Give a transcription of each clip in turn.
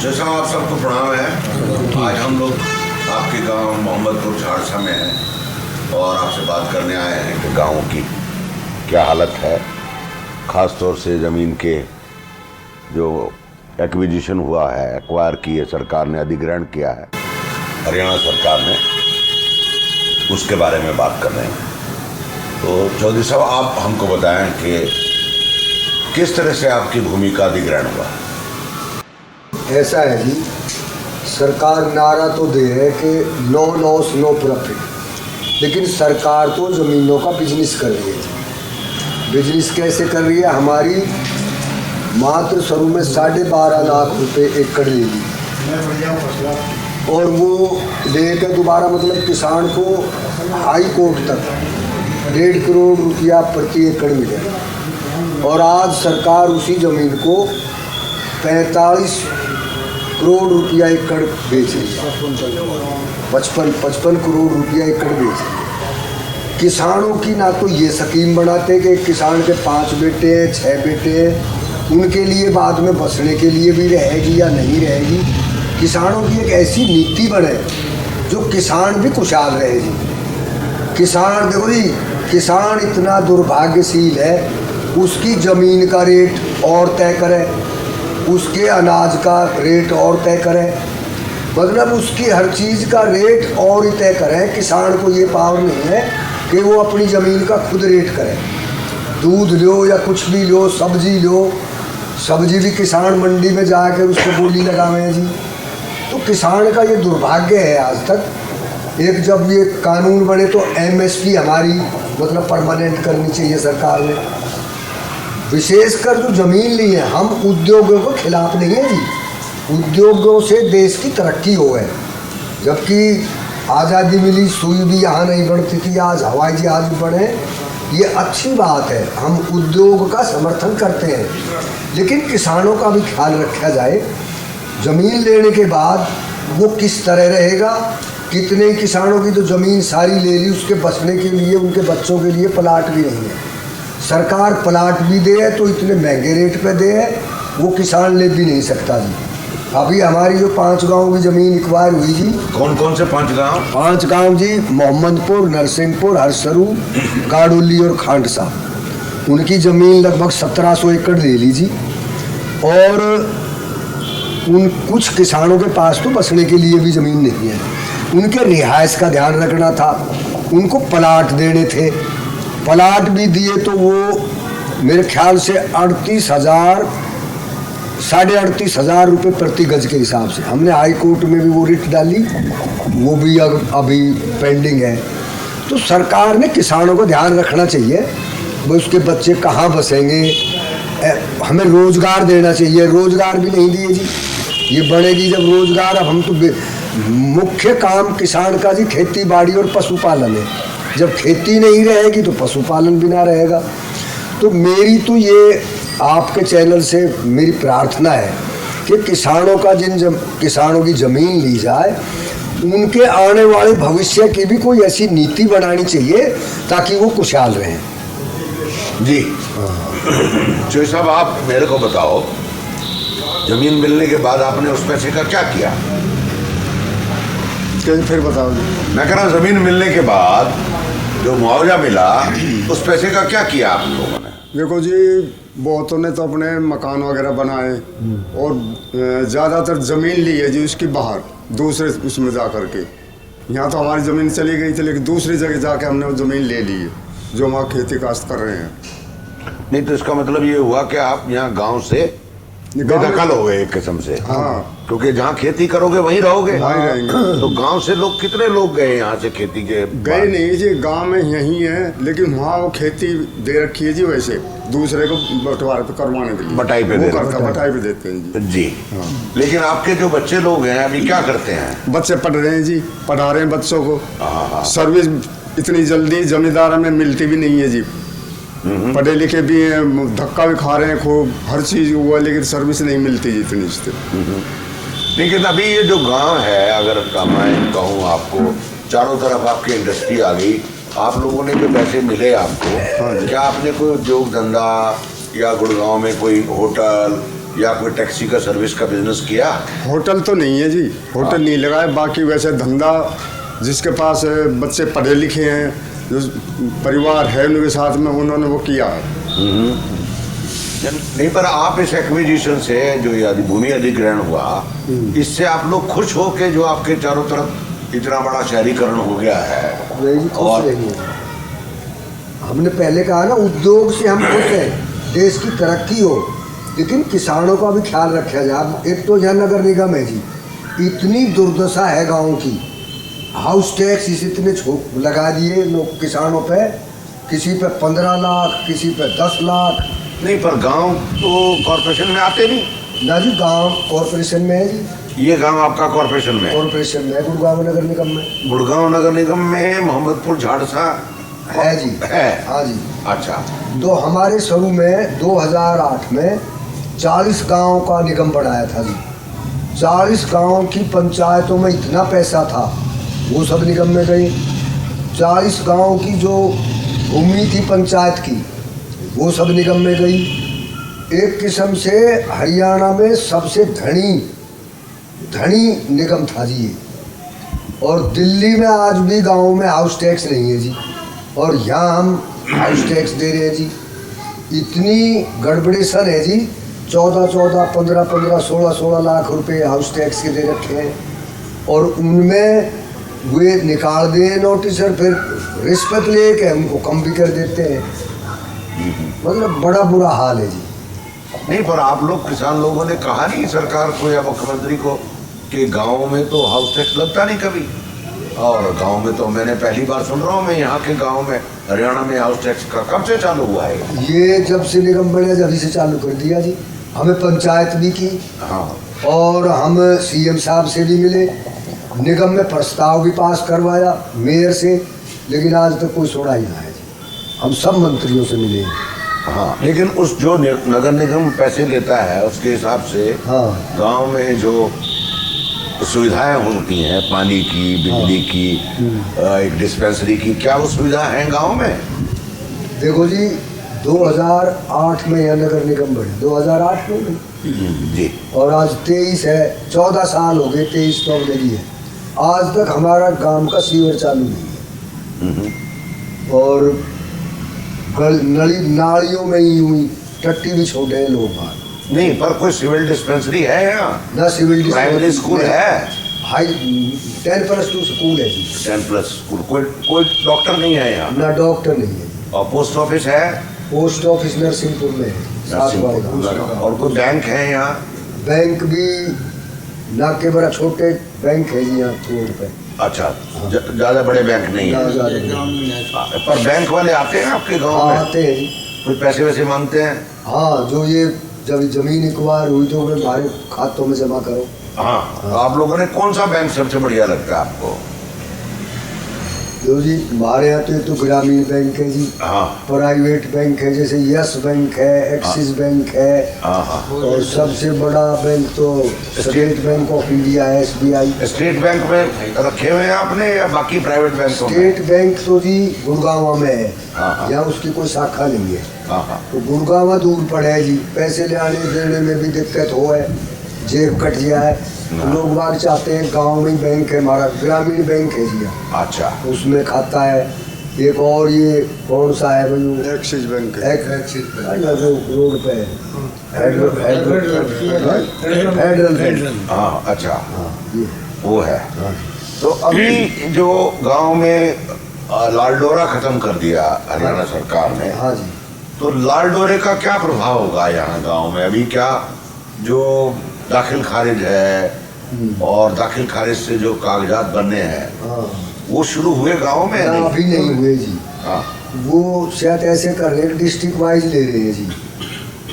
जैसा आप सबको प्रणाम है। आज हम लोग आपके गांव मोहम्मदपुर झारसा में हैं और आपसे बात करने आए हैं कि गांव की क्या हालत है, ख़ास तौर से ज़मीन के जो एक्विजिशन हुआ है, एक्वायर की है सरकार ने, अधिग्रहण किया है हरियाणा सरकार ने, उसके बारे में बात कर रहे हैं। तो चौधरी साहब, आप हमको बताएं कि किस तरह से आपकी भूमि का अधिग्रहण हुआ। ऐसा है जी, सरकार नारा तो दे है कि नो लॉस नो प्रॉफिट, लेकिन सरकार तो ज़मीनों का बिजनेस कर रही है। बिजनेस कैसे कर रही है? हमारी मात्र शुरू में 12.5 लाख रुपए एकड़ ले ली और वो लेकर दोबारा मतलब किसान को हाई कोर्ट तक 1.5 करोड़ रुपया प्रति एकड़ मिले और आज सरकार उसी ज़मीन को 45 करोड़ रुपया एकड़ बेच रही है। 55 करोड़ रुपया एकड़ बेच रही है। किसानों की ना तो ये स्कीम बनाते कि किसान के 5 बेटे हैं, 6 बेटे हैं, उनके लिए बाद में बसने के लिए भी रहेगी या नहीं रहेगी। किसानों की एक ऐसी नीति बने जो किसान भी खुशहाल रहेगी। किसान देखो जी, किसान इतना दुर्भाग्यशील है, उसकी ज़मीन का रेट और तय करे, उसके अनाज का रेट और तय करें, मतलब उसकी हर चीज़ का रेट और ही तय करें। किसान को ये पावर नहीं है कि वो अपनी ज़मीन का खुद रेट करे। दूध लो या कुछ भी लो, सब्जी लो, सब्जी भी किसान मंडी में जाकर उसको बोली लगावे हैं जी। तो किसान का ये दुर्भाग्य है आज तक। एक जब ये कानून बने तो MSP हमारी मतलब परमानेंट करनी चाहिए सरकार ने। विशेषकर जो ज़मीन ली है, हम उद्योगों के खिलाफ नहीं है जी। उद्योगों से देश की तरक्की हो है। जबकि आज़ादी मिली, सुई भी यहाँ नहीं बढ़ती थी, आज हवाई जहाज भी बढ़े, ये अच्छी बात है। हम उद्योग का समर्थन करते हैं, लेकिन किसानों का भी ख्याल रखा जाए। ज़मीन लेने के बाद वो किस तरह रहेगा। कितने किसानों की तो ज़मीन सारी ले ली, उसके बचने के लिए उनके बच्चों के लिए प्लाट भी नहीं है। सरकार प्लाट भी दे है तो इतने महंगे रेट पे दे है, वो किसान ले भी नहीं सकता जी। अभी हमारी जो 5 गांव की ज़मीन एक्वायर हुई जी। कौन कौन से 5 गांव? 5 गांव जी, मोहम्मदपुर, नरसिंहपुर, हरसरू, गाड़ोली और खांडसा। उनकी ज़मीन लगभग 1700 एकड़ ले ली जी। और उन कुछ किसानों के पास तो बसने के लिए भी ज़मीन नहीं है। उनके रिहाइश का ध्यान रखना था, उनको प्लाट देने थे। प्लाट भी दिए तो वो मेरे ख्याल से 38,000 रुपये प्रति गज के हिसाब से। हमने हाई कोर्ट में भी वो रिट डाली, वो भी अभी पेंडिंग है। तो सरकार ने किसानों को ध्यान रखना चाहिए, भाई उसके बच्चे कहाँ बसेंगे, हमें रोज़गार देना चाहिए। रोज़गार भी नहीं दिए जी। ये बढ़ेगी जब रोज़गार। अब हम तो मुख्य काम किसान का जी खेती बाड़ी और पशुपालन है। जब खेती नहीं रहेगी तो पशुपालन भी ना रहेगा। तो मेरी तो ये आपके चैनल से मेरी प्रार्थना है कि किसानों का किसानों की ज़मीन ली जाए, उनके आने वाले भविष्य की भी कोई ऐसी नीति बनानी चाहिए ताकि वो खुशहाल रहें जी। चौधरी साहब, आप मेरे को बताओ, ज़मीन मिलने के बाद आपने उस पैसे का क्या किया? फिर बताओ जी। मैं कह रहा हूँ, ज़मीन मिलने के बाद जो मुआवजा मिला, उस पैसे का क्या किया आप लोगों ने? देखो जी, बहुतों ने तो अपने मकान वगैरह बनाए और ज़्यादातर ज़मीन ली है जी उसकी बाहर दूसरे उसमें जा कर के। यहाँ तो हमारी ज़मीन चली गई थी, लेकिन दूसरी जगह जाके हमने वो ज़मीन ले ली है जो वहाँ खेती काश्त कर रहे हैं। नहीं तो इसका मतलब ये हुआ कि आप यहाँ गांव से बेदखल हो गए एक किस्म से। हाँ, क्योंकि जहाँ खेती करोगे वहीं रहोगे। वहीं रहेंगे। तो गांव से लोग, कितने लोग गए यहाँ से खेती के? गए नहीं जी, गांव में यही है, लेकिन वहाँ वो खेती दे रखी है जी, वैसे दूसरे को बंटवारे पे करवाने के लिए बटाई पे बटाई पे देते हैं जी। हाँ। लेकिन आपके जो बच्चे लोग हैं अभी क्या करते हैं? बच्चे पढ़ रहे हैं जी, पढ़ा रहे हैं बच्चों को। सर्विस इतनी जल्दी जमींदार में मिलती भी नहीं है जी। पढ़े लिखे भी हैं, धक्का भी खा रहे हैं खूब, हर चीज़ हुआ, लेकिन सर्विस नहीं मिलती जी इतनी इससे। लेकिन अभी ये जो गांव है, अगर मैं कहूँ आपको, चारों तरफ आपकी इंडस्ट्री आ गई, आप लोगों ने जो पैसे मिले आपको, क्या आपने कोई उद्योग धंधा या गुड़गांव में कोई होटल या कोई टैक्सी का सर्विस का बिजनेस किया? होटल तो नहीं है जी, होटल नहीं लगाए। बाकी वैसे धंधा जिसके पास बच्चे पढ़े लिखे हैं, जो परिवार है उनके साथ में, उन्होंने वो किया है। नहीं, पर आप इस एक्विजिशन से जो ये भूमि अधिग्रहण हुआ, इससे आप लोग खुश हो के जो आपके चारों तरफ इतना बड़ा शहरीकरण हो गया है? नहीं जी, खुश और नहीं है। हमने पहले कहा ना, उद्योग से हम खुश हैं, देश की तरक्की हो, लेकिन किसानों का भी ख्याल रखा जाए। अब एक तो यहाँ नगर निगम है जी, इतनी दुर्दशा है गाँव की, हाउस टैक्स इस इतने लगा दिए लोग किसानों पे, किसी पे 15 लाख, किसी पे 10 लाख। नहीं, पर गांव तो कॉर्पोरेशन में आते नहीं ना जी, गांव कॉरपोरेशन में है जी। ये गांव आपका कॉर्पोरेशन में है? कॉरपोरेशन में है, गुड़गांव नगर निगम में। गुड़गांव नगर निगम में मोहम्मदपुर झाड़सा है जी, है? हाँ जी। अच्छा। तो हमारे शुरू में 2008 में 40 गांव का निगम बनाया था जी। 40 गांव की पंचायतों में इतना पैसा था, वो सब निगम में गई। 40 गांव की जो भूमि थी पंचायत की, वो सब निगम में गई। एक किस्म से हरियाणा में सबसे धनी निगम था जी ये। और दिल्ली में आज भी गाँव में हाउस टैक्स नहीं है जी, और यहाँ हम हाउस टैक्स दे रहे हैं जी। इतनी गड़बड़ेशन है जी, 14, 15, 16 लाख रुपए हाउस टैक्स के दे रखे हैं, और उनमें वे निकाल दें नोटिस, और फिर रिश्वत ले के उनको कम भी कर देते हैं। मतलब बड़ा बुरा हाल है जी। नहीं, पर आप लोग किसान लोगों ने कहा नहीं सरकार को या मुख्यमंत्री को कि गाँव में तो हाउस टैक्स लगता नहीं कभी, और गांव में तो मैंने पहली बार सुन रहा हूँ मैं, यहाँ के गांव में हरियाणा में हाउस टैक्स का कब से चालू हुआ है? ये जब से निगम बने जब से चालू कर दिया जी। हमें पंचायत भी की, हाँ, और हम सीएम साहब से भी मिले, निगम में प्रस्ताव भी पास करवाया मेयर से, लेकिन आज तक कोई सुनाई ना है जी। हम सब मंत्रियों से मिले हैं। हाँ, लेकिन उस जो नगर निगम पैसे लेता है उसके हिसाब से हाँ, गांव में जो सुविधाएं होती हैं, पानी की, बिजली की, एक डिस्पेंसरी की, क्या वो सुविधा है गांव में? देखो जी, 2008 में यह नगर निगम बने, 2008 में बनी जी, और आज 23 है, 14 साल हो गए, 23 तो अब लगी है। आज तक हमारा गांव का सीवर चालू नहीं है, और नली नालियों में ही हुई टट्टी भी छोटे हैं लोग बाहर। नहीं, पर कोई सिविल डिस्पेंसरी है यहाँ? ना सिविल प्राइमरी स्कूल है? हाई 10+2 स्कूल है जी। 10+ स्कूल। कोई डॉक्टर नहीं है यहाँ? ना डॉक्टर नहीं है। और पोस्ट ऑफिस है? पोस्ट ऑफिस नरसिंहपुर में है, नरसिंहपुर। और कोई बैंक है यहाँ? बैंक भी ना के बड़ा छोटे बैंक है जी यहाँ रोड पे। अच्छा, ज्यादा बड़े बैंक नहीं है? पर बैंक वाले आते हैं आपके गांव में? आते हैं जी। कोई पैसे वैसे मांगते हैं? हाँ, जो ये जब जमीन एक्वायर हुई तो हमारे खातों में जमा करो। हाँ, तो आप लोगों ने कौन सा बैंक सबसे बढ़िया लगता है आपको? जो जी हमारे यहाँ तो ये तो ग्रामीण बैंक है जी, हाँ, प्राइवेट बैंक है, जैसे यस बैंक है, एक्सिस बैंक है, हाँ, और सबसे बड़ा बैंक तो स्टेट बैंक ऑफ इंडिया है, SBI। स्टेट बैंक में रखे हुए हैं आपने या बाकी प्राइवेट बैंकों में? स्टेट बैंक तो जी गुड़गांव में है, हाँ। यहाँ उसकी कोई शाखा नहीं है। हाँ, तो गुड़गांव दूर पड़े है जी, पैसे ले आने देने में भी दिक्कत हो है, जेब कट जाए, तो लोग बाग चाहते हैं गांव में ही बैंक है, हमारा ग्रामीण बैंक है जी। अच्छा, उसमें खाता है। एक और ये कौन सा है भाई? एक्सिस बैंक है। एक्सिस रोड पे फेडरल। हाँ, अच्छा, हाँ, ये वो है। हाँ। तो अभी जो गांव में लाल डोरा खत्म कर दिया हरियाणा सरकार ने, हाँ जी। तो लाल डोरे का क्या प्रभाव होगा यहाँ गांव में? अभी क्या जो दाखिल खारिज है और दाखिल खारिज से जो कागजात बनने हैं, हाँ, वो शुरू हुए गांव में? ना, अभी नहीं हुए जी। हाँ, वो शायद ऐसे कर रहे हैं, डिस्ट्रिक्ट वाइज ले रहे हैं जी।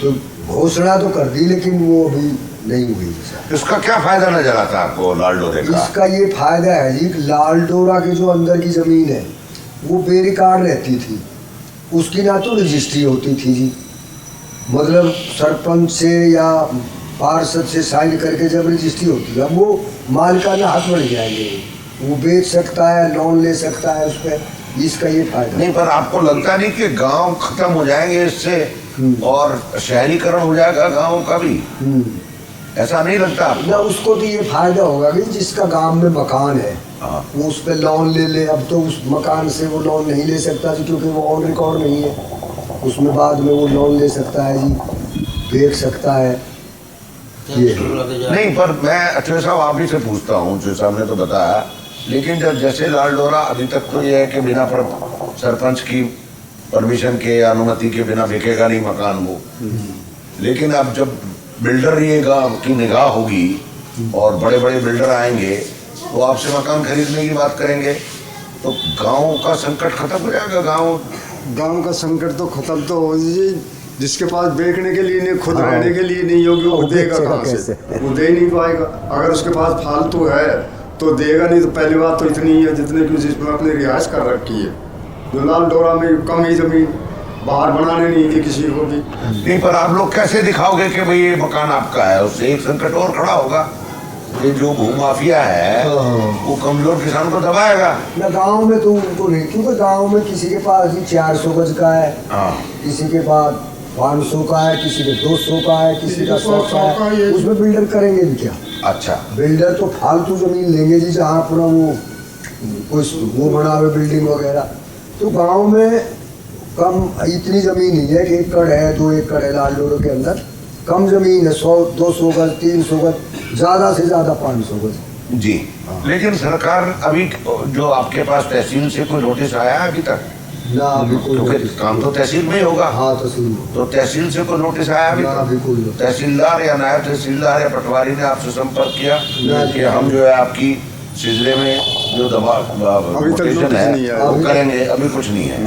तो घोषणा तो कर दी, लेकिन वो अभी नहीं हुई सर। इसका क्या फायदा नजर आता है आपको लाल डोरे का? इसका ये फायदा है जी, लाल डोरा की जो अंदर की जमीन है वो बेरिकॉर्ड रहती थी, उसकी ना तो रजिस्ट्री होती थी जी, मतलब सरपंच से या पार्षद से साइन करके जब रजिस्ट्री होती है, वो मालिकाना हक बढ़ जाएंगे, वो बेच सकता है, लोन ले सकता है उस पर। इसका ये फायदा नहीं, पर आपको लगता नहीं कि गांव खत्म हो जाएंगे इससे और शहरीकरण हो जाएगा गाँव का भी, ऐसा नहीं लगता आपको? ना उसको तो ये फायदा होगा कि जिसका गांव में मकान है हाँ। वो उस पे लोन ले ले। अब तो उस मकान से वो लोन नहीं ले सकता जी, क्योंकि वो ऑन रिकॉर्ड नहीं है। उसमें बाद में वो लोन ले सकता है जी, बेच सकता है ये। नहीं, पर मैं अच्छे साहब आप ही से पूछता हूँ, जो साहब ने तो बताया, लेकिन जब जैसे लाल डोरा अभी तक तो ये है कि बिना सरपंच की परमिशन के, अनुमति के बिना बिकेगा नहीं मकान वो। लेकिन अब जब बिल्डर ये की निगाह होगी और बड़े बड़े बिल्डर आएंगे तो आपसे मकान खरीदने की बात करेंगे, तो गांव का संकट खत्म हो जाएगा। गांव का संकट तो खत्म तो हो जी, जिसके पास बेचने के लिए नहीं, खुद रहने के लिए नहीं होगी, वो देगा कहाँ से? वो दे नहीं पाएगा। अगर उसके पास फालतू है तो देगा नहीं। तो पहली बात तो इतनी है जितने की जिसमें अपने रिहाइश कर रखी है। जो लाल डोरा में कम ही जमीन बाहर बनाने नहीं दी किसी को भी। नहीं, पर आप लोग कैसे दिखाओगे कि भाई ये मकान आपका है? उससे एक संकट और खड़ा होगा, ये जो भूमाफिया है वो कमजोर किसान को दबाएगा ना। गांव में तो उनको नहीं, क्योंकि गांव में किसी के पास जी 400 गज का है, किसी के पास 500 का है, किसी के 200 का है, किसी का 100 का है। उसमें बिल्डर करेंगे भी क्या? अच्छा, बिल्डर तो फालतू जमीन लेंगे जी, जहाँ अपना वो कोई वो बनावे बिल्डिंग वगैरह। तो गांव में कम इतनी जमीन नहीं है कि 1 एकड़ है, 2 एकड़ है लाल डोरे के अंदर। कम जमीन है, 100-200 गज, 300 गज, ज़्यादा से ज़्यादा 500 गज जी। लेकिन सरकार अभी जो आपके पास तहसील से कोई नोटिस आया है अभी तक? ना अभी कोई क्योंकि काम तो तहसील में ही होगा। हाँ, तहसील। तो तहसील से कोई नोटिस आया अभी तक? तहसीलदार या नायब तहसीलदार या पटवारी ने आपसे संपर्क किया कि हम जो है आपकी सिलसिले में जो कोटेशन है वो करेंगे? अभी कुछ नहीं है।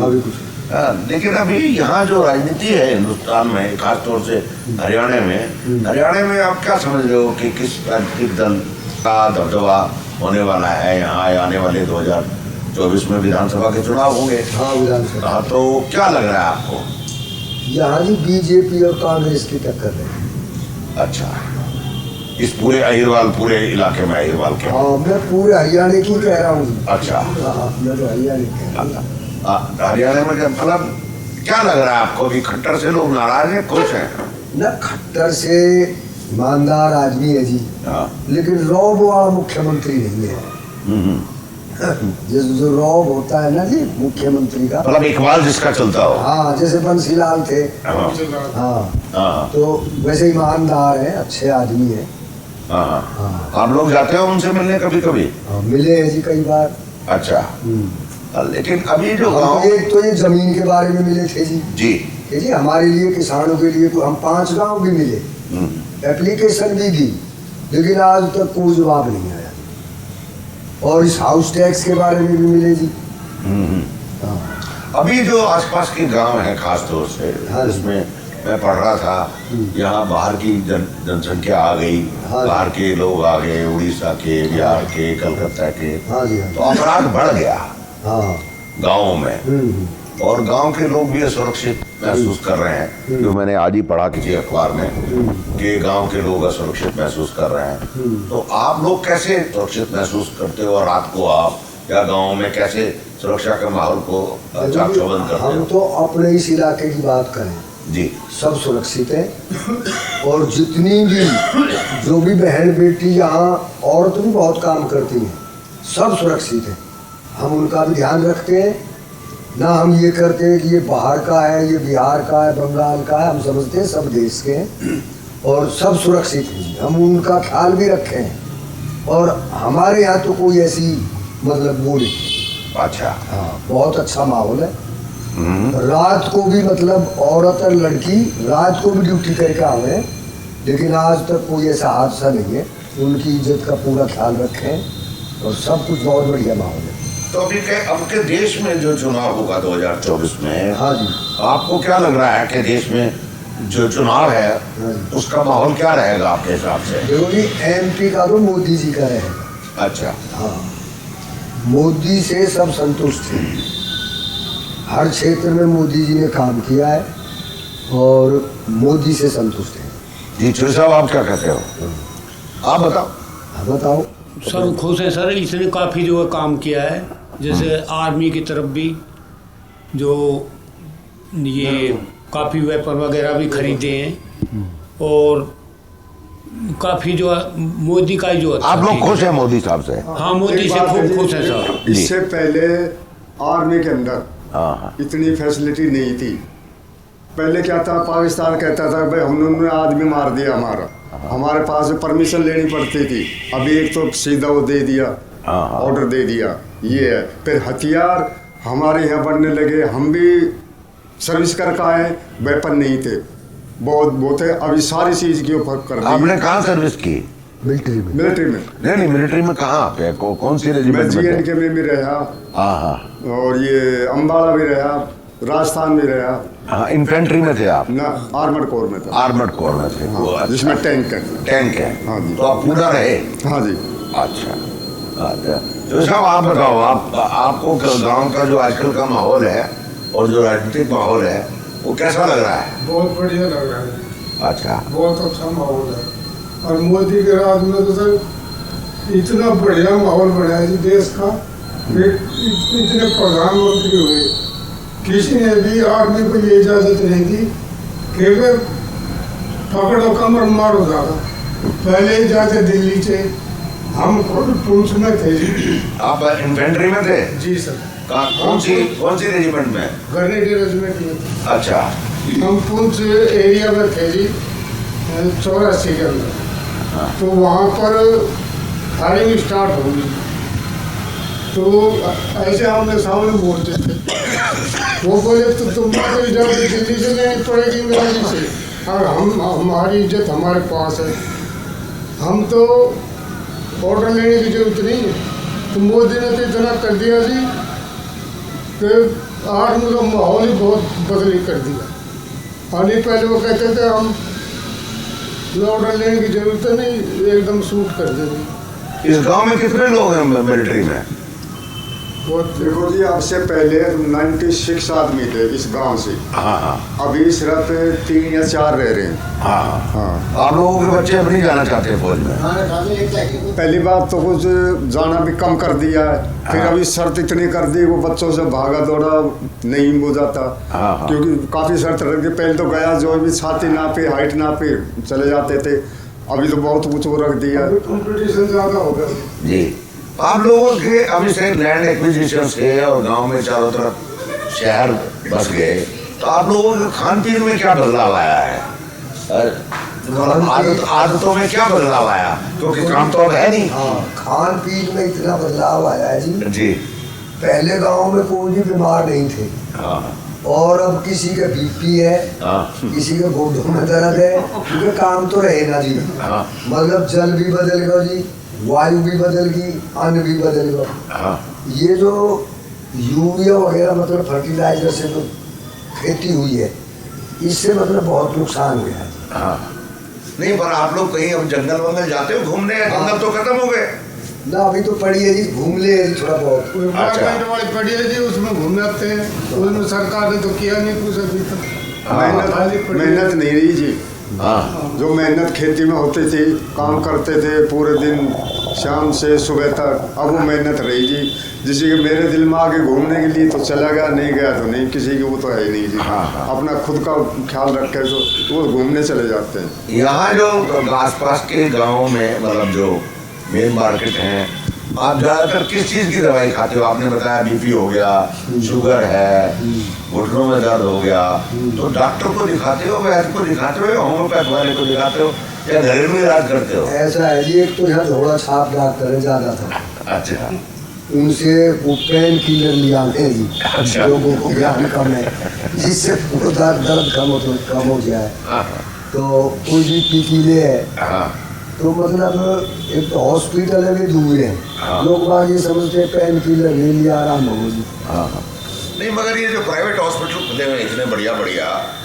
लेकिन अभी यहाँ जो राजनीति है हिंदुस्तान में, खासतौर से हरियाणा में आप क्या समझ रहे हो कि किस राजनीतिक दल का दबदबा होने वाला है यहाँ आने वाले 2024 में? विधानसभा के चुनाव होंगे। हाँ, विधानसभा। हाँ, तो क्या लग रहा है आपको? यहाँ जी बीजेपी और कांग्रेस की टक्कर है। अच्छा, इस पूरे अहिरवाल, पूरे इलाके में अहिरवाल के? हाँ, मैं पूरे हरियाणा की कह रहा हूँ। अच्छा, मैं तो हरियाणा कह रहा हूँ। हरियाणा में मतलब क्या लग रहा है आपको कि खट्टर से लोग नाराज हैं, खुश हैं? न, खट्टर से ईमानदार आदमी है जी, लेकिन रौब वाला मुख्यमंत्री नहीं है। जो रौब होता है ना जी मुख्यमंत्री का, मतलब इकबाल जिसका चलता हो। हाँ, जैसे बंसीलाल थे। हाँ, तो वैसे ईमानदार है, अच्छे आदमी है। आप लोग जाते हो उनसे मिलने कभी कभी? मिले हैं जी कई बार। अच्छा, लेकिन अभी जो एक तो ये जमीन के बारे में मिले थे जी कि जी हमारे लिए, किसानों के लिए हम 5 गांव भी मिले, एप्लीकेशन भी दी, लेकिन आज तक कोई जवाब नहीं आया। और इस हाउस टैक्स के बारे में भी मिले जी। अभी जो आसपास के गांव हैं खास तौर से, इसमें मैं पढ़ रहा था, यहाँ बाहर की जनसंख्या आ गई, बाहर के लोग आ गए, उड़ीसा के, बिहार के, कलकत्ता के, तो अपराध बढ़ गया गाँव में। और गांव के लोग भी असुरक्षित महसूस कर रहे हैं, जो मैंने आज ही पढ़ा किसी अखबार में कि गांव के लोग असुरक्षित महसूस कर रहे हैं। तो आप लोग कैसे सुरक्षित महसूस करते हो? और रात को आप या गांव में कैसे सुरक्षा के माहौल को चाक चौबंद करते हो? हम तो अपने इस इलाके की बात करें जी, सब सुरक्षित है। और जितनी भी जो भी बहन बेटी यहाँ औरत भी बहुत काम करती हैं, सब सुरक्षित है। हम उनका भी ध्यान रखते हैं ना। हम ये करते हैं कि ये बाहर का है, ये बिहार का है, बंगाल का है, हम समझते हैं सब देश के हैं और सब सुरक्षित हैं। हम उनका ख्याल भी रखें हैं। और हमारे यहाँ तो कोई ऐसी मतलब वो नहीं। अच्छा, हाँ, बहुत अच्छा माहौल है। रात को भी मतलब औरत और लड़की रात को भी ड्यूटी करके आवे, लेकिन आज तक कोई ऐसा हादसा नहीं है। उनकी इज्जत का पूरा ख्याल रखें और सब कुछ बहुत बढ़िया माहौल है। तो अभी अब के देश में जो चुनाव होगा 2024 में, हाँ जी, आपको क्या लग रहा है कि देश में जो चुनाव है उसका माहौल क्या रहेगा आपके हिसाब से? देखो जी, MP का तो मोदी जी का रहेगा। अच्छा, हाँ, मोदी से सब संतुष्ट हैं। हर क्षेत्र में मोदी जी ने काम किया है और मोदी से संतुष्ट हैं। जी चौधरी साहब, आप क्या कहते हो? आप बताओ। हाँ, बताओ। सब खुश हैं सर, इसने काफ़ी जो है काम किया है। जैसे आर्मी की तरफ भी जो ये काफ़ी वेपन वगैरह भी खरीदे हैं और काफ़ी जो मोदी का ही जो आप लोग खुश हैं मोदी साहब से? हाँ, मोदी से खूब खुश है साहब। इससे पहले आर्मी के अंदर हाँ इतनी फैसिलिटी नहीं थी। पहले क्या था, पाकिस्तान कहता था भाई उन्होंने आदमी मार दिया हमारा, हमारे पास परमिशन लेनी पड़ती थी। अभी एक तो सीधा वो दे दिया, ऑर्डर दे दिया, ये है। फिर हथियार हमारे यहाँ बनने लगे, हम भी सर्विस करके आए, वेपन नहीं थे, बहुत थे। अभी सारी चीज के ऊपर कर दी। आपने कहाँ सर्विस की? मिलिट्री में। मिलिट्री में? नहीं, मिलिट्री में कहाँ पे? कौन सी मैं रेजिमेंट में? GNK में भी रहा, हाँ और ये अम्बाला भी रहा, राजस्थान में रहा। हाँ, इन्फेंट्री में थे आप? ना, आर्मड कोर में था। आर्मर्ड कोर में थे। हाँ, वो अच्छा। जिसमें टैंक है। टैंक है। हाँ जी। तो आप पूरा रहे? हाँ जी। अच्छा। तो साहब आप बताओ, आपको गांव का जो आजकल का माहौल है और जो राजनीतिक माहौल है वो कैसा लग रहा है? बहुत बढ़िया लग रहा है। अच्छा। बहुत अच्छा माहौल है। और मोदी के राज में तो सर इतना बढ़िया माहौल बना है जी देश का। इतने प्रधानमंत्री हुए, किसी ने भी आर्मी को ये इजाजत नहीं दी कि अगर पकड़ो कमर मारो ज्यादा। पहले ही जाते दिल्ली से, हम खुद पुलिस में थे जी। आप इन्फेंट्री में थे? जी सर। कौन सी रेजिमेंट में? ग्रेनेडियर रेजिमेंट में थे। अच्छा। हम पुंछ एरिया में थे जी, 84 के अंदर। तो वहाँ पर फायरिंग स्टार्ट होगी, तो ऐसे हमने सामने बोलते थे, वो बोले तो तुम तो इजाजत दिल्ली से लेनी पड़ेगी गाड़ी से, और हमारी इज्जत हमारे पास है, हम तो ऑर्डर लेने की जरूरत नहीं है। तो मोदी ने तो इतना कर दिया जी कि आर्मी का माहौल ही बहुत बदली कर दिया। और नहीं, पहले वो कहते थे हम ऑर्डर लेने की जरूरत नहीं, एकदम शूट कर देंगे। इस गांव में कितने लोग हैं मिलिट्री में? देखो जी, आपसे पहले 96 आदमी थे इस गांव से। हाँ। अभी सिर्फ 3 या 4 रह रहे हैं। हाँ। आप लोगों के बच्चे अब नहीं जाना चाहते फौज में? पहली बात तो कुछ जाना भी कम कर दिया है, फिर अभी शर्त इतनी कर दी वो बच्चों से भागा दौड़ा नहीं हो जाता। क्योंकि काफी शर्त रख दी। पहले तो गया जो भी छाती नापे, हाइट नापे, चले जाते थे। अभी तो बहुत कुछ वो रख दिया। कंपटीशन ज्यादा हो गया जी। आप लोगों के अभी से लैंड एक्विजिशन से और गांव में चारों तरफ शहर बस गए, तो आप लोगों के खान पीन में क्या बदलाव आया है? आदतों में क्या बदलाव आया? क्योंकि काम तो अब है नहीं। हाँ, खान पीन में इतना बदलाव आया है जी। जी। पहले गांव में कोई भी बीमार नहीं थे, और अब किसी का BP है, किसी के घुटनों में दर्द है, क्योंकि काम तो रहे ना जी। मतलब जल भी बदल गया जी, वायु भी बदल गई, अन्न भी बदल गया। ये जो यूरिया वगैरह मतलब फर्टिलाइजर से जो खेती हुई है, इससे मतलब बहुत नुकसान हुआ है। नहीं, पर आप लोग कहीं अब जंगल वंगल जाते हो घूमने? जंगल तो खत्म हो गए ना, अभी तो पड़ी है जी, घूम ले थोड़ा बहुत। गवर्नमेंट वाली पड़ी है जी, उसमें घूम जाते हैं। उसमें सरकार ने तो किया नहीं कुछ अभी तक। मेहनत नहीं रही जी। जो मेहनत खेती में होती थी, काम करते थे पूरे दिन शाम से सुबह तक, अब वो मेहनत रही जी। जिसी के मेरे दिल में आके घूमने के लिए तो चला गया, नहीं गया तो नहीं, किसी की वो तो है ही नहीं जी। अपना खुद का ख्याल रखे तो वो घूमने चले जाते हैं। यहाँ जो आसपास के गाँव में मतलब जो मेन मार्केट हैं, आप ज्यादातर किस चीज की दवाई खाते हो? आपने बताया BP हो गया, शुगर है, घुटनों में दर्द हो गया, तो डॉक्टर को दिखाते हो, वैद्य को दिखाते हो, या होम्योपैथ वाले को दिखाते हो, या घरेलू इलाज करते हो? ऐसा है जी, एक तो यहाँ थोड़ा छाप डॉक्टर है ज्यादा था। अच्छा। उनसे वो पेन किलर लिया है जी। अच्छा। लोगों को ज्ञान कम है, जिससे दर्द कम हो जाए। तो कोई भी पीकीले है, तो मतलब एक तो हॉस्पिटल है भी दूर है, लोग बाग ये समझते हैं पेन किलर ले लिया आराम हो जी। नहीं, मगर ये जो प्राइवेट हॉस्पिटल खुले हुए इतने बढ़िया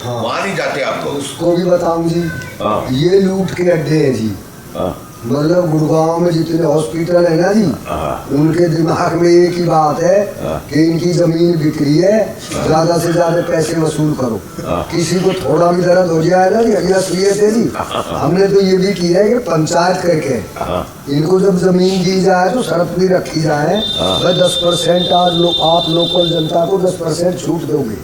वहाँ नहीं जाते आप लोग? उसको भी बताऊं जी, ये लूट के अड्डे हैं जी। मतलब गुड़गांव में जितने हॉस्पिटल है ना जी, उनके दिमाग में एक ही बात है कि इनकी जमीन बिक्री है, ज्यादा से ज्यादा पैसे वसूल करो। किसी को थोड़ा भी दर्द हो जाए ना जी, अगला असलियत है जी। हमने तो ये भी किया है कि पंचायत करके इनको जब जमीन दी जाए तो शर्त भी रखी जाए, भाई 10% आप लोकल जनता को 10% छूट दोगे।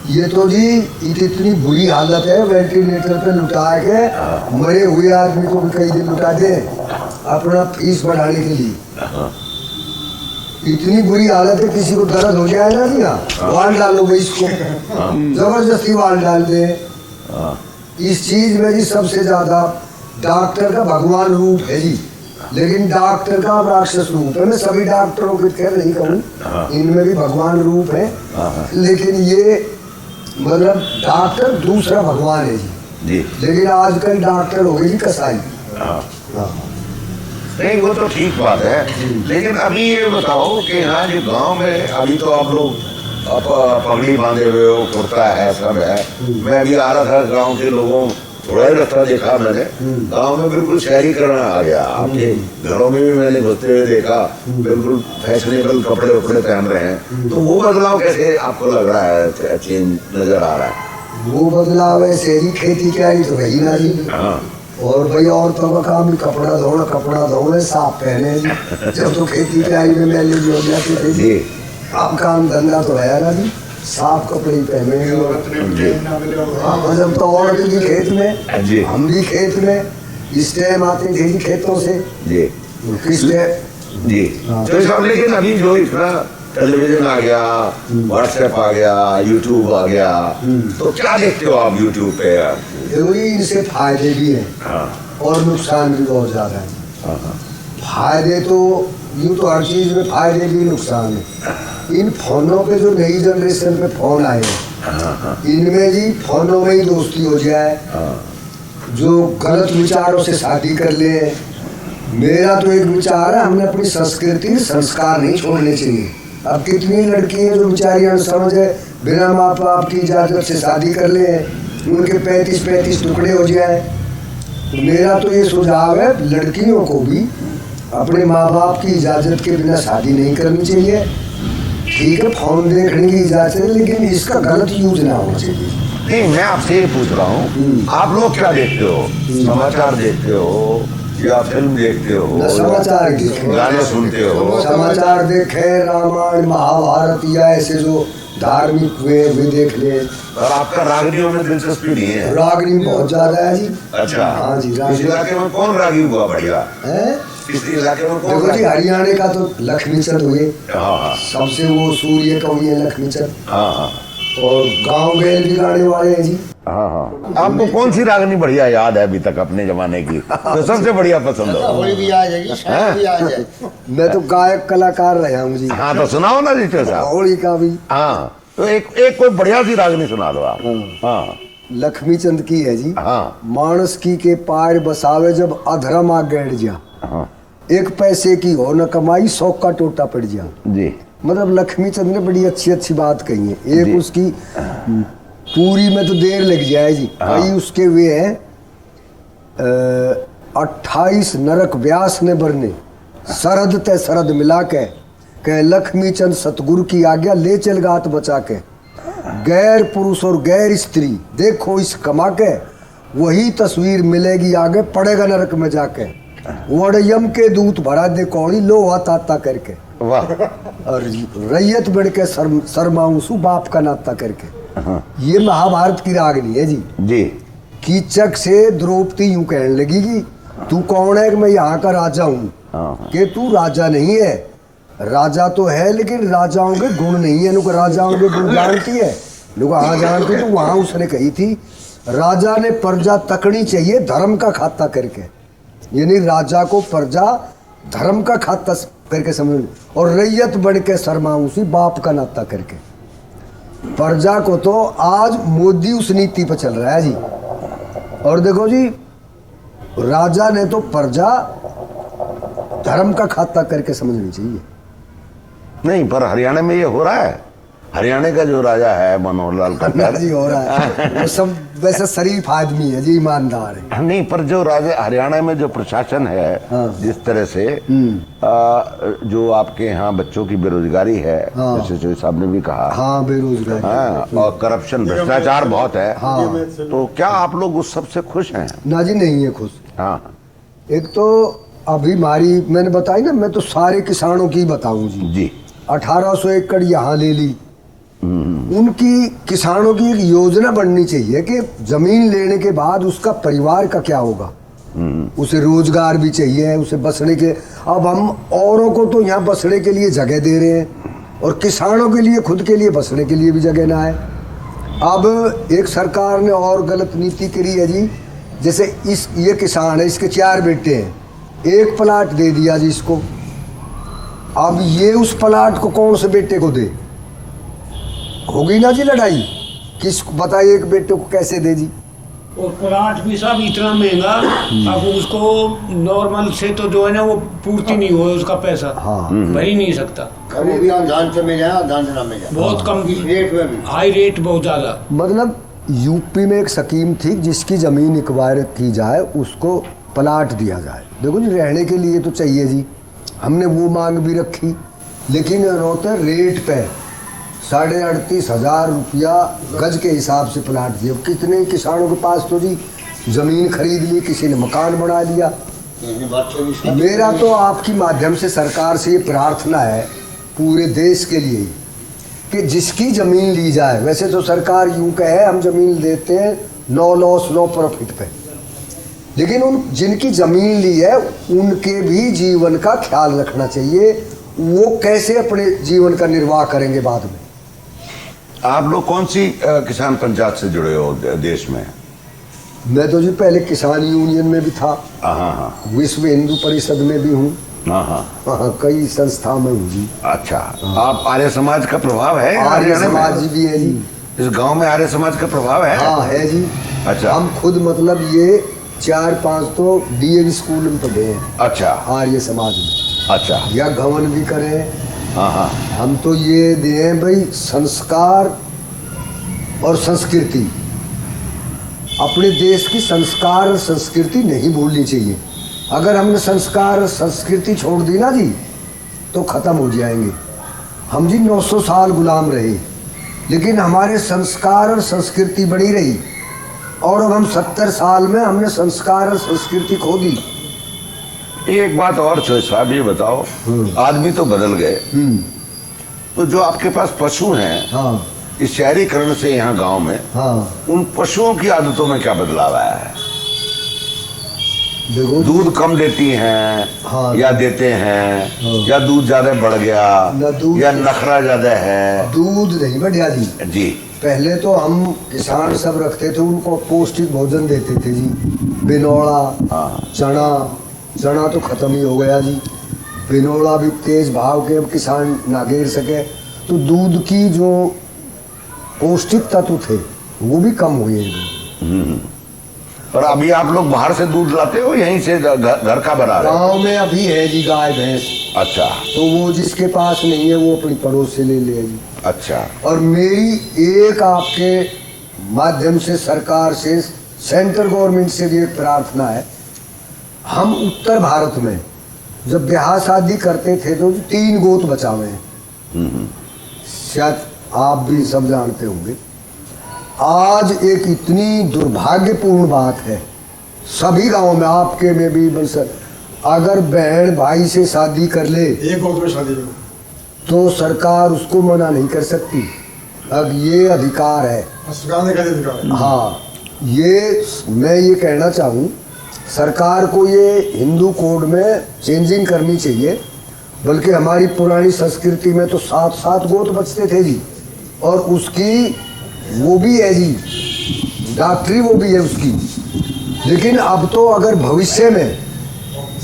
ये तो जी इतनी बुरी हालत है, वेंटिलेटर पे लुटा के मरे हुए आदमी को भी कई दिन लुटा दे अपना फीस बढ़ाने के लिए। इतनी बुरी हालत है, किसी को दर्द हो जाए ना जी, वाल डालो भाई इसको, जबरदस्ती वाल डाल दे। इस चीज में जी सबसे ज्यादा डॉक्टर का भगवान रूप है जी, लेकिन डॉक्टर का राक्षस रूप है। मैं सभी डॉक्टरों के खैर नहीं कहूँ, इनमें भी भगवान रूप है, लेकिन ये मतलब डॉक्टर दूसरा भगवान है जी। लेकिन आजकल डॉक्टर हो गए जी कसाई। नहीं वो तो ठीक बात है, लेकिन अभी ये बताओ कि यहाँ जो गांव में अभी तो आप लोग पगड़ी बांधे हुए हो, कुर्ता है, सब है। मैं अभी आ रहा था, गांव के लोगों थोड़ा ही रास्ता देखा मैंने, गांव में बिल्कुल शहरीकरण आ गया। आपके घरों में भी मैंने घुसते हुए देखा, बिल्कुल फैशनेबल कपड़े वपड़े पहन रहे हैं। तो वो बदलाव कैसे आपको लग रहा है, चेंज नजर आ रहा है? वो बदलाव है शहरी खेती क्या ही तो रही ना जी। और भाई औरतों का काम ही कपड़ा धोना साफ पहने जी। जब तो खेती आई में मैले जो जाती थी, अब काम धंधा तो है ना जी, साफ कपड़े ही पहने। जब तो औरत भी खेत में, हम भी खेत में, इस टाइम आते थे जी खेतों से किस टाइम जी। तो सब, लेकिन अभी जो इतना टेलीविजन आ गया, व्हाट्सएप आ गया, यूट्यूब आ गया, तो क्या देखते हो आप यूट्यूब पे? इनसे फायदे भी हैं और नुकसान भी बहुत ज्यादा है। फायदे तो यूँ तो हर चीज में फायदे भी नुकसान है। इन फोनों पे जो नई जनरेशन पे फोन आए हैं, इनमें जी फोनों में ही दोस्ती हो जाए, जो गलत विचारों से शादी कर ले। मेरा तो एक विचार है, हमने अपनी संस्कृति संस्कार नहीं छोड़ने चाहिए। अब कितनी लड़की है जो बेचारी अनसमझ है, बिना माँ बाप की इजाजत से शादी कर ले, उनके 35 टुकड़े हो जाए। तो मेरा तो ये सुझाव है, लड़कियों को भी अपने माँ बाप की इजाजत के बिना शादी नहीं करनी चाहिए। ठीक है, फोन देखने की इजाजत है, लेकिन इसका गलत यूज ना होना चाहिए। नहीं, मैं आपसे ये पूछ रहा हूँ, आप लोग क्या देखते हो? समाचार देखते हो या फिल्म देखते हो? समाचार देखे, गाने सुनते हो? समाचार देखे, रामायण महाभारत या ऐसे जो धार्मिक वे देख ले। और आपका रागनियों में दिलचस्पी नहीं है? रागनी बहुत ज्यादा है जी। अच्छा, हाँ जी। इस इलाके में कौन रागी हुआ बढ़िया है? इस इलाके में कौन? देखो जी, हरियाणा का तो लक्ष्मीचंद हुए, हाँ, सबसे वो सूर्य कवि है लक्ष्मीचंद। हाँ, और गाँव गैल भी गाने वाले हैं जी। हाँ। आपको कौन सी रागनी बढ़िया याद है अभी तक अपने जमाने की, तो सबसे बढ़िया पसंद हो? होली भी आ जाएगी, शादी भी आ जाए। मैं तो गायक कलाकार रहा हूँ जी। हाँ, तो सुनाओ ना जी साहब। होली का भी। हाँ, तो एक कोई बढ़िया सी रागनी सुना दो आप। हाँ, लक्ष्मीचंद की है जी। हाँ, मानस की के पार बसावे जब अधर्म आ गैर जा, हाँ एक पैसे की हो न कमाई 100 का टोटा पड़ जा। जी। मतलब लक्ष्मीचंद ने बड़ी अच्छी बात कही है। एक उसकी पूरी में तो देर लग जाए जी। भाई उसके वे हैं 28 नरक व्यास ने बरने, सरहद ते सरहद मिला के, कह लक्ष्मीचंद सतगुरु की आज्ञा ले चल गात बचा के, गैर पुरुष और गैर स्त्री देखो इस कमा के, वही तस्वीर मिलेगी आगे पड़ेगा नरक में जाके, वड़यम के दूत भरा दे कौड़ी लोहा ताता करके, वाह। और रैयत बढ़ के शर्माऊं बाप का नाता करके। ये महाभारत की रागनी है जी। कीचक से द्रौपदी यूं कहने लगी कि तू कौन है? कि मैं यहाँ का राजा हूँ। कि तू राजा नहीं है, राजा तो है लेकिन राजाओं के गुण नहीं है। नुका राजाओं के गुण जानती है? नुका हाँ जानती। तो वहां उसने कही थी राजा ने प्रजा तकनी चाहिए धर्म का खाता करके, यानी राजा को प्रजा धर्म का खाता करके समझ, और रैयत बढ़ के शर्माऊं सी बाप का नाता करके। प्रजा को तो आज मोदी उस नीति पर चल रहा है जी। और देखो जी, राजा ने तो प्रजा धर्म का खाता करके समझनी चाहिए। नहीं, पर हरियाणा में ये हो रहा है। हरियाणा का जो राजा है मनोहर लाल खट्टर जी, हो रहा है। वो सब वैसे शरीफ आदमी है जी, ईमानदार है। नहीं, पर जो राजा हरियाणा में जो प्रशासन है, जिस तरह से जो आपके यहाँ बच्चों की बेरोजगारी है, जैसे जो साहब ने भी कहा, हाँ बेरोजगारी, हाँ, और करप्शन भ्रष्टाचार बहुत है। हाँ, तो क्या आप लोग उस सबसे खुश हैं? ना जी, नहीं है खुश। हाँ, एक तो अभी हमारी मैंने बताई ना, मैं तो सारे किसानों की बताऊं जी। 1800 एकड़ यहाँ ले ली, उनकी किसानों की एक योजना बननी चाहिए कि जमीन लेने के बाद उसका परिवार का क्या होगा, उसे रोजगार भी चाहिए, उसे बसने के। अब हम औरों को तो यहाँ बसने के लिए जगह दे रहे हैं और किसानों के लिए खुद के लिए बसने के लिए भी जगह ना है। अब एक सरकार ने और गलत नीति करी है जी, जैसे ये किसान है, इसके 4 बेटे हैं, 1 प्लाट दे दिया जी इसको। अब ये उस प्लाट को कौन से बेटे को दे, होगी ना जी लड़ाई, किसको बताइए एक बेटे को कैसे दे जी। और प्लाट भी साहब इतना महंगा, अब उसको नॉर्मल से तो जो है ना वो पूर्ति नहीं हुआ उसका पैसा, भर ही नहीं सकता। कभी भी धान से मिल जाए, धान से ना मिल जाए, बहुत कम रेट में भी हाई रेट, बहुत ज्यादा। मतलब यूपी में एक स्कीम थी, जिसकी जमीन एक्वायर की जाए उसको प्लाट दिया जाए। देखो जी, रहने के लिए तो चाहिए जी, हमने वो मांग भी रखी, लेकिन उन्होंने रेट पे 38,500 रुपया गज के हिसाब से प्लाट दिए। कितने किसानों के पास तो जी जमीन खरीद ली, किसी ने मकान बना लिया। मेरा तो आपकी माध्यम से सरकार से ये प्रार्थना है पूरे देश के लिए कि जिसकी ज़मीन ली जाए, वैसे तो सरकार यूँ कहे हम ज़मीन देते हैं नो लॉस नो प्रॉफिट पे, लेकिन उन जिनकी ज़मीन ली है उनके भी जीवन का ख्याल रखना चाहिए। वो कैसे अपने जीवन का निर्वाह करेंगे बाद में। आप लोग कौन सी किसान पंचायत से जुड़े हो देश में? मैं तो जी पहले किसान यूनियन में भी था, हाँ, विश्व हिंदू परिषद में भी हूँ, हाँ, कई संस्था में हूँ जी। अच्छा, आप आर्य समाज का प्रभाव है? आर्य समाज भी है जी इस गांव में, आर्य समाज का प्रभाव है? हाँ है जी। अच्छा, हम खुद मतलब ये 4-5 तो डीएवी स्कूल में पढ़े हैं। अच्छा, आर्य समाज में। अच्छा, या गवन भी करें। हाँ, हम तो ये दें भाई, संस्कार और संस्कृति, अपने देश की संस्कार और संस्कृति नहीं भूलनी चाहिए। अगर हमने संस्कार और संस्कृति छोड़ दी ना जी तो ख़त्म हो जाएंगे। हम जी 900 साल गुलाम रहे, लेकिन हमारे संस्कार और संस्कृति बनी रही, और अब हम 70 साल में हमने संस्कार और संस्कृति खो दी। एक बात और साहब, ये बताओ, आदमी तो बदल गए, तो जो आपके पास पशु हैं, हाँ, इस शहरीकरण से यहाँ गांव में, हाँ, उन पशुओं की आदतों में क्या बदलाव आया है? देखो दूध कम देती हैं, हाँ, या देते हैं, हाँ, या दूध ज्यादा बढ़ गया, दूध, या नखरा ज्यादा है? दूध नहीं बढ़िया जी। जी, पहले तो हम किसान सब रखते थे, उनको पौष्टिक भोजन देते थे जी, बिनौला, चना तो खत्म ही हो गया जी, बिनौला भी तेज भाव के अब किसान ना घेर सके, तो दूध की जो पौष्टिक तत्व थे वो भी कम हुए हैं। और अभी आप लोग बाहर से दूध लाते हो, यहीं से घर का बना रहे हो? गाँव में अभी है जी गाय भैंस। अच्छा, तो वो जिसके पास नहीं है वो अपनी पड़ोस से ले ले जी। अच्छा, और मेरी एक आपके माध्यम से सरकार से, सेंट्रल गवर्नमेंट से भी एक प्रार्थना है। हम उत्तर भारत में जब ब्याह शादी करते थे तो 3 गोत बचावे हैं, शायद आप भी सब जानते होंगे। आज एक इतनी दुर्भाग्यपूर्ण बात है, सभी गांवों में, आपके में भी, बस अगर बहन भाई से शादी कर ले, एक गोत में शादी तो सरकार उसको मना नहीं कर सकती। अब ये अधिकार है, हाँ, ये मैं ये कहना चाहूँ सरकार को, ये हिंदू कोड में चेंजिंग करनी चाहिए। बल्कि हमारी पुरानी संस्कृति में तो 7-7 गोत बचते थे जी, और उसकी वो भी है जी, डॉक्टरी वो भी है उसकी। लेकिन अब तो अगर भविष्य में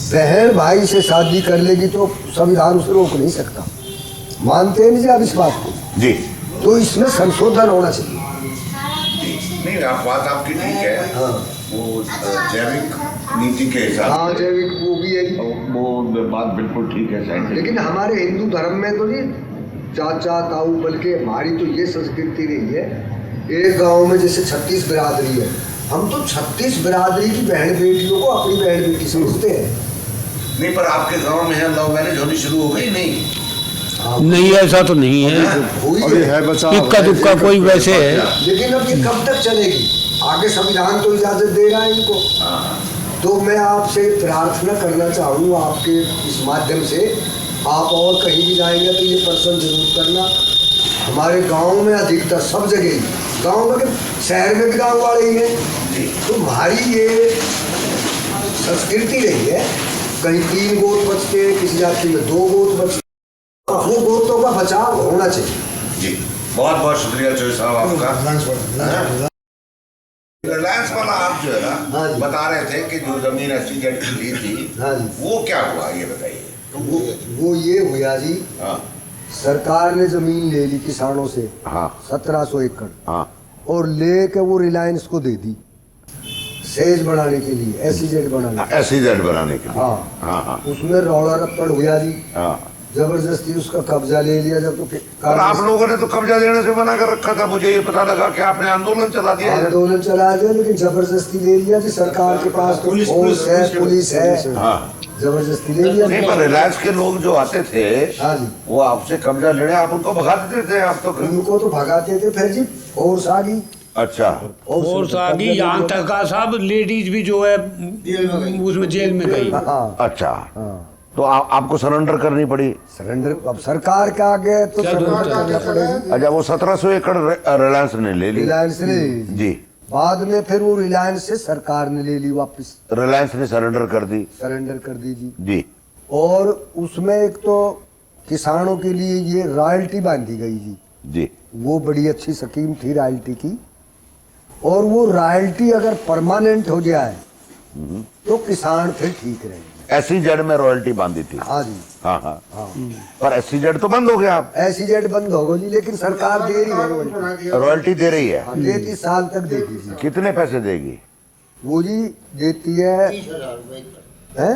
बहन भाई से शादी कर लेगी तो संविधान उसे रोक नहीं सकता। मानते हैं नहीं जी आप इस बात को? जी, तो इसमें संशोधन होना चाहिए। नहीं, आप बात आपकी ठीक है। हाँ, वो जैविक नीति के हिसाब हाँ, जैविक वो भी है जी, वो बात बिल्कुल ठीक है, साइंटिफिक। लेकिन हमारे हिंदू धर्म में तो जी चाचा ताऊ, बल्कि हमारी तो ये संस्कृति रही है। एक गांव में जैसे 36 बिरादरी है, हम तो 36 बिरादरी की बहन बेटियों को अपनी बहन बेटी समझते हैं। नहीं, पर आपके गांव में है लव मैरिज होनी शुरू हो गई? नहीं, ऐसा तो नहीं है, अभी है बचा, इक्का दुक्का कोई वैसे है। लेकिन अब ये कब तक चलेगी? आगे संविधान तो इजाजत दे रहा है इनको। तो मैं आपसे प्रार्थना करना चाहूँ, आपके इस माध्यम से, आप और कहीं भी जाएंगे तो ये प्रश्न जरूर करना। हमारे गांव में अधिकतर सब जगह ही, गांव में कि शहर में भी गांव वाले ही हैं। तो हमारी ये संस्कृति रही है, कहीं 3 गोत बचते हैं, किसी जाति में 2 गोत बचते हैं, वो गोतों का बचाव होना चाहिए। जी बहुत बहुत शुक्रिया चौधरी साहब आपका। रिलायंस वाला आप जो है हाँ ना जी। बता रहे थे कि जो जमीन SEZ की ली थी हाँ जी। वो क्या हुआ ये बताइए। वो ये हुआ जी, हाँ सरकार ने जमीन ले ली किसानों से हाँ 1700 एकड़, हाँ और लेके वो रिलायंस को दे दी सेज बनाने के लिए, SEZ बनाने के लिए। SEZ बनाने के लिए। हाँ हाँ हाँ उसमें रौला रप्पड़ हुआ जी, हाँ। जबरदस्ती उसका कब्जा ले लिया। जब तो और आप लोगों ने तो कब्जा देने से मना कर रखा था, मुझे ये पता लगा कि आपने आंदोलन चला दिया है। आंदोलन चला दिया, लेकिन जबरदस्ती ले लिया जी। सरकार के पास तो फोर्स है, पुलिस है, हाँ जबरदस्ती ले लिया। नहीं, पर रिलायंस के लोग जो आते थे हाँ जी, वो आपसे कब्जा लेने आप उनको भगा देते थे। आप तो उनको तो भगाते थे, फिर जी फोर्स आ गई। अच्छा फोर्स आ गई, यहाँ तक का साहब लेडीज भी जो है उसमें जेल में गई। हाँ अच्छा, हाँ, तो आपको सरेंडर करनी पड़ी। सरेंडर अब सरकार के आगे तो क्या सरेंडर दोस्त करना पड़ेगा। अच्छा, वो 1700 एकड़ रिलायंस ने ले ली। रिलायंस ने ले ली। जी, बाद में फिर वो रिलायंस से सरकार ने ले ली वापस, रिलायंस ने सरेंडर कर दी। सरेंडर कर दी जी। जी और उसमें एक तो किसानों के लिए ये रॉयल्टी बांधी गई जी, जी वो बड़ी अच्छी स्कीम थी रॉयल्टी की। और वो रॉयल्टी अगर परमानेंट हो जाए तो किसान फिर ठीक रहेंगे। SEZ में रॉयल्टी बांधी थी। हाँ जी, हाँ हाँ, हाँ। पर SEZ तो बंद हो गया अब। SEZ बंद हो गई जी, लेकिन सरकार दे रही है रॉयल्टी। रॉयल्टी दे रही है। 33 साल तक देगी जी। कितने पैसे देगी? वो जी देती है, 30,000 रुपए। हैं?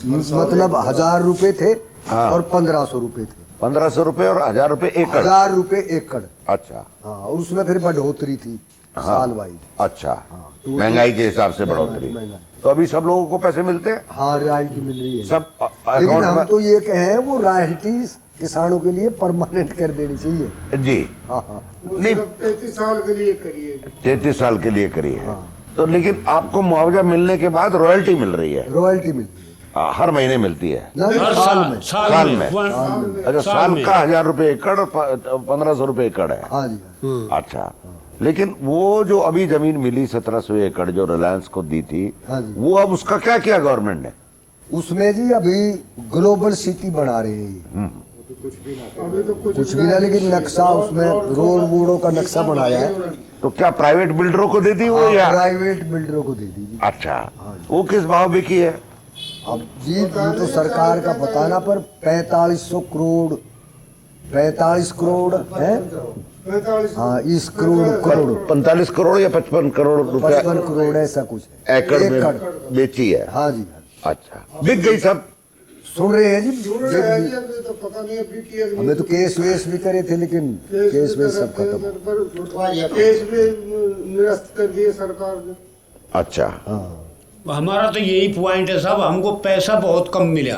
मतलब 1000 रुपए थे हाँ। और 1500 रुपए थे। 1500 रुपए और 1000 रुपए एकड़। 1000 रुपए एकड़। अच्छा हाँ, और उसमें फिर बढ़ोतरी थी साल वाइज। अच्छा, तो महंगाई के हिसाब से बढ़ोतरी। महंगाई। तो अभी सब लोगों को पैसे मिलते हैं, हाँ रॉयल्टी मिल रही है सब लेकिन अकाउंट हम में। तो ये कहें वो रॉयल्टी किसानों के लिए परमानेंट कर देनी चाहिए। जी हाँ हाँ, नहीं, 33 साल के लिए करिए। 33 साल के लिए करी है। तो लेकिन आपको मुआवजा मिलने के बाद रॉयल्टी मिल रही है। रॉयल्टी मिलती है हर महीने मिलती है। ना हर साल में। साल में। अच्छा, साल में। का 1000 रुपए एकड़ और 1500 रुपए एकड़ है। हाँ जी, अच्छा, लेकिन वो जो अभी जमीन मिली 1700 एकड़ जो रिलायंस को दी थी, हाँ जी। वो अब उसका क्या किया गवर्नमेंट ने? उसमें जी अभी ग्लोबल सिटी बना रहे हैं ये। अभी तो कुछ भी ना, लेकिन नक्शा उसमें रोड वोडों का नक्शा बनाया है। तो क्या प्राइवेट बिल्डरों को दे दी वो या? प्राइवेट बिल्डरों को दे दीजिए। अच्छा, वो किस भाव बिकी है? अब जी ये तो सरकार का बताना, पर 4500 करोड़, 45 करोड़ है। 45 हाँ, इस करोड़ 45 करोड़ या 55 करोड़ रुपया 55 करोड़ ऐसा कुछ है। एकड़ में बेची है। हाँ जी, अच्छा, बिक गई सब। सुन रहे हैं जी। अभी तो पता नहीं अभी की है। हमें तो केस वेस भी करे थे, लेकिन केस वेस सब खत्म। लुटवा दिया। केस भी निरस्त कर दिए सरकार ने। अच्छा, हाँ हमारा तो यही पॉइंट है साहब, हमको पैसा बहुत कम मिला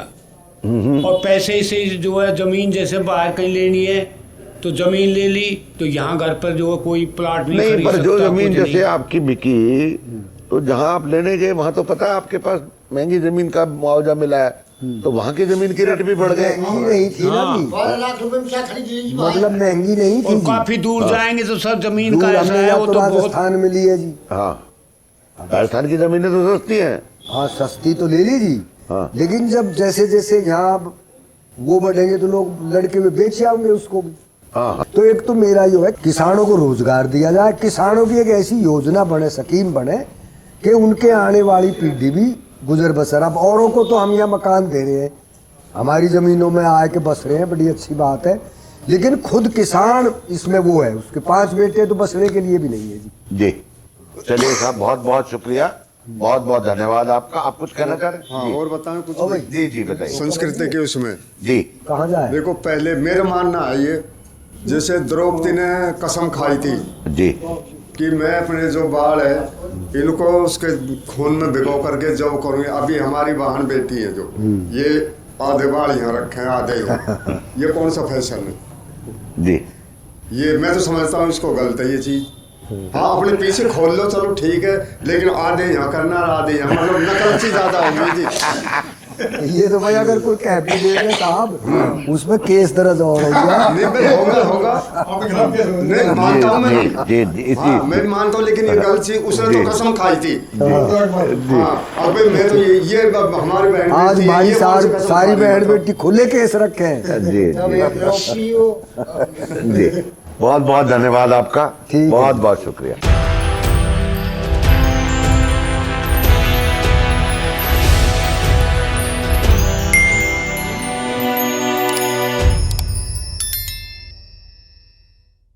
और पैसे से जो है जमीन जैसे बाहर कहीं लेनी है तो जमीन ले ली, तो यहाँ घर पर जो है कोई प्लाट नहीं नहीं, खरीद पर जो सकता, जमीन कुछ जैसे नहीं। आपकी बिकी, तो जहां आप लेने गए वहां तो पता है आपके पास महंगी जमीन का मुआवजा मिला है, तो वहां की जमीन के रेट भी बढ़ गए। महंगी नहीं थी ना हाँ। जी, 12 लाख रुपए में क्या खरीद ली जी भाई? मतलब महंगी नहीं थी और जी। काफी दूर जाएंगे तो सर जमीन दूर का ऐसा हमने है या वो तो तो बहुत। राजस्थान में ली है जी। हाँ, राजस्थान की जमीनें तो सस्ती हैं। हाँ, सस्ती तो ले ली जी। हाँ। लेकिन जब जैसे जैसे यहाँ वो बढ़ेंगे तो लोग लड़के में बेच आएंगे उसको भी। हाँ, तो एक तो मेरा जो है किसानों को रोजगार दिया जाए, किसानों की एक ऐसी योजना बने, स्कीम बने कि उनके आने वाली पीढ़ी भी गुजर बसर। अब औरों को तो हम यहाँ मकान दे रहे हैं, हमारी जमीनों में आके बस रहे हैं, बड़ी अच्छी बात है, लेकिन खुद किसान इसमें वो है, उसके 5 बेटे तो बसने के लिए भी नहीं है जी। जी चलिए साहब, बहुत बहुत शुक्रिया, बहुत बहुत धन्यवाद आपका। आप कुछ कहना चाह रहे हैं? हाँ, और बताएं कुछ? ओ भाई, जी जी बताइए। संस्कृति के उसमें जी कहाँ जाए? देखो, पहले मेरा मानना है ये, जैसे द्रौपदी ने कसम खाई थी जी कि मैं अपने जो बाल है इनको उसके खून में भिगो करके जब करूँगी। अभी हमारी बहन बेटी है जो ये आधे बाल यहाँ रखे हैं, आधे यहाँ, ये कौन सा फैशन है? जी, ये मैं तो समझता हूँ इसको गलत है ये चीज। हाँ, अपने पीछे खोल लो, चलो ठीक है, लेकिन आधे यहाँ करना और आधे यहाँ, मतलब नकल सी ज्यादा होगी जी। ये तो भाई अगर कोई कह भी देगा साहब उसमें केस दर्ज हो रही है। नहीं भाई होगा नहीं मानता हूँ मैं। जी जी इसी हाँ, मैं मानता हूँ लेकिन ये गलत चीज उसने तो कसम खाई थी। हाँ, अब मैं तो ये हमारी बहन आज बेटी है, हमारी ये कौन सी कसम सारी खाई बहन है? बेटी खुले केस रखे हैं। जी तब जी एक लोग पियो जी बहुत बहुत धन्यवाद आपका, ठीक है। बहुत बहुत शुक्रिया।